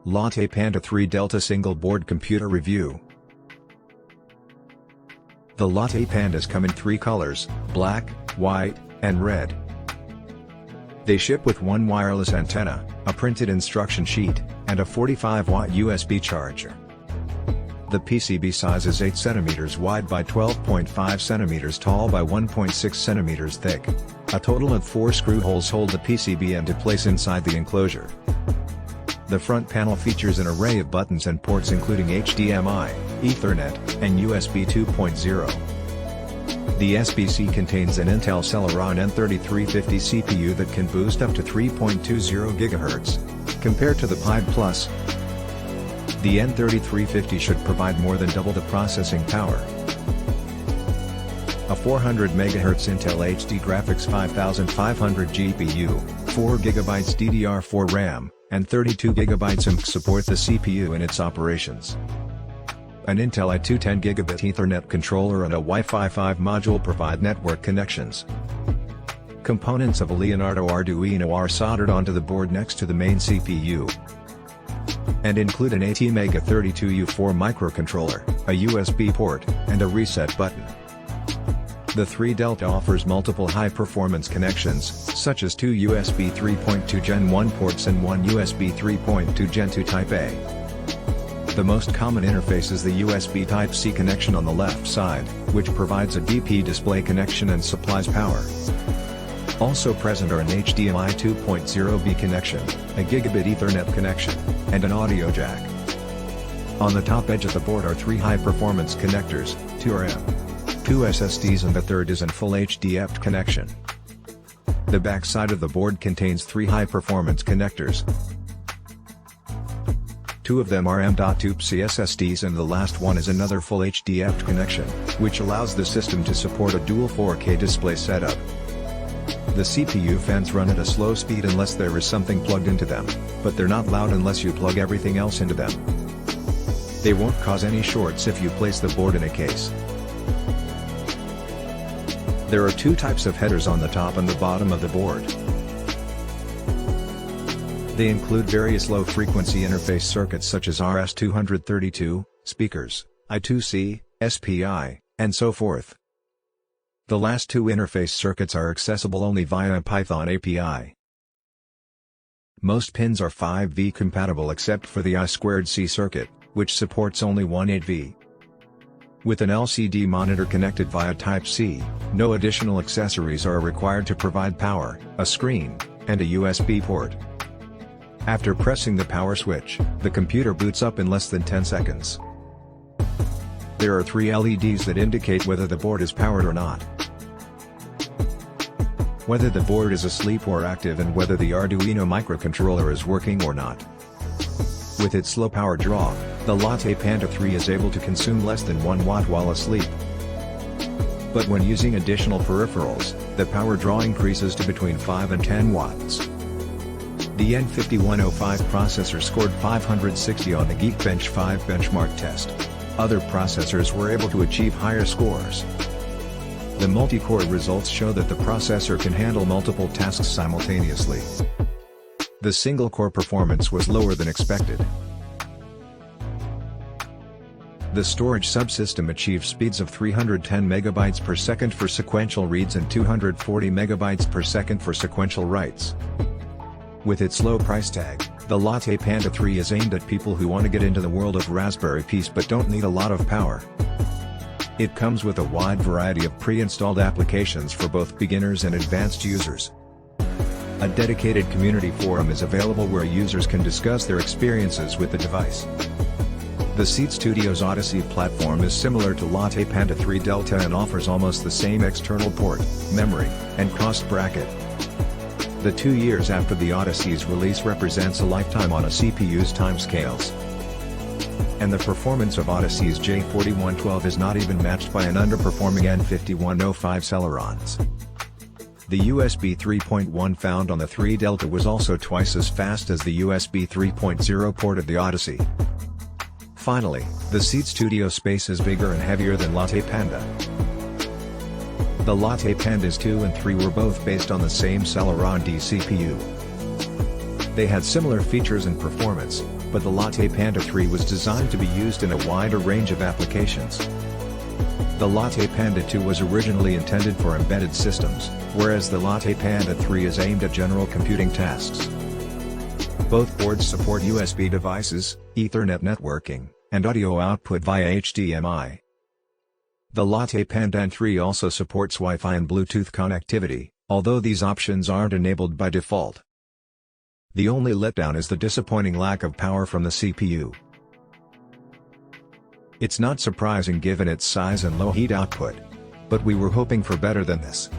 LattePanda 3 Delta Single Board Computer Review. The LattePandas come in 3 colors, black, white, and red. They ship with one wireless antenna, a printed instruction sheet, and a 45-watt USB charger. The PCB size is 8 cm wide by 12.5 cm tall by 1.6 cm thick. A total of 4 screw holes hold the PCB into place inside the enclosure. The front panel features an array of buttons and ports including HDMI, Ethernet, and USB 2.0. The SBC contains an Intel Celeron N3350 CPU that can boost up to 3.20 GHz. Compared to the Pi Plus, the N3350 should provide more than double the processing power. A 400 MHz Intel HD Graphics 5500 GPU, 4 GB DDR4 RAM, and 32 GB IMC support the CPU in its operations. An Intel i2 10 Gigabit Ethernet controller and a Wi-Fi 5 module provide network connections. Components of a Leonardo Arduino are soldered onto the board next to the main CPU, and include an ATmega32U4 microcontroller, a USB port, and a reset button. The 3 Delta offers multiple high-performance connections, such as 2 USB 3.2 Gen 1 ports and 1 USB 3.2 Gen 2 Type A. The most common interface is the USB Type-C connection on the left side, which provides a DP display connection and supplies power. Also present are an HDMI 2.0B connection, a Gigabit Ethernet connection, and an audio jack. On the top edge of the board are 3 high-performance connectors, 2 RAM, 2 SSDs, and the third is an full HDF connection. The back side of the board contains 3 high-performance connectors. 2 of them are M.2C SSDs and the last one is another full HDF connection, which allows the system to support a dual 4K display setup. The CPU fans run at a slow speed unless there is something plugged into them, but they're not loud unless you plug everything else into them. They won't cause any shorts if you place the board in a case. There are 2 types of headers on the top and the bottom of the board. They include various low-frequency interface circuits such as RS-232, speakers, I2C, SPI, and so forth. The last 2 interface circuits are accessible only via a Python API. Most pins are 5V compatible except for the I2C circuit, which supports only 18V. With an LCD monitor connected via Type-C, no additional accessories are required to provide power, a screen, and a USB port. After pressing the power switch, the computer boots up in less than 10 seconds. There are 3 LEDs that indicate whether the board is powered or not, whether the board is asleep or active, and whether the Arduino microcontroller is working or not. With its low power draw, the LattePanda 3 is able to consume less than 1 watt while asleep. But when using additional peripherals, the power draw increases to between 5 and 10 watts. The N5105 processor scored 560 on the Geekbench 5 benchmark test. Other processors were able to achieve higher scores. The multi-core results show that the processor can handle multiple tasks simultaneously. The single-core performance was lower than expected. The storage subsystem achieves speeds of 310 MB per second for sequential reads and 240 MB per second for sequential writes. With its low price tag, the LattePanda 3 is aimed at people who want to get into the world of Raspberry Pis but don't need a lot of power. It comes with a wide variety of pre-installed applications for both beginners and advanced users. A dedicated community forum is available where users can discuss their experiences with the device. The Seed Studio's Odyssey platform is similar to LattePanda 3 Delta and offers almost the same external port, memory, and cost bracket. The 2 years after the Odyssey's release represents a lifetime on a CPU's timescales. And the performance of Odyssey's J4112 is not even matched by an underperforming N5105 Celerons. The USB 3.1 found on the 3 Delta was also twice as fast as the USB 3.0 port of the Odyssey. Finally, the Seed Studio space is bigger and heavier than LattePanda. The LattePandas 2 and 3 were both based on the same Celeron D CPU. They had similar features and performance, but the LattePanda 3 was designed to be used in a wider range of applications. The LattePanda 2 was originally intended for embedded systems, whereas the LattePanda 3 is aimed at general computing tasks. Both boards support USB devices, Ethernet networking, and audio output via HDMI. The LattePanda 3 also supports Wi-Fi and Bluetooth connectivity, although these options aren't enabled by default. The only letdown is the disappointing lack of power from the CPU. It's not surprising given its size and low heat output. But we were hoping for better than this.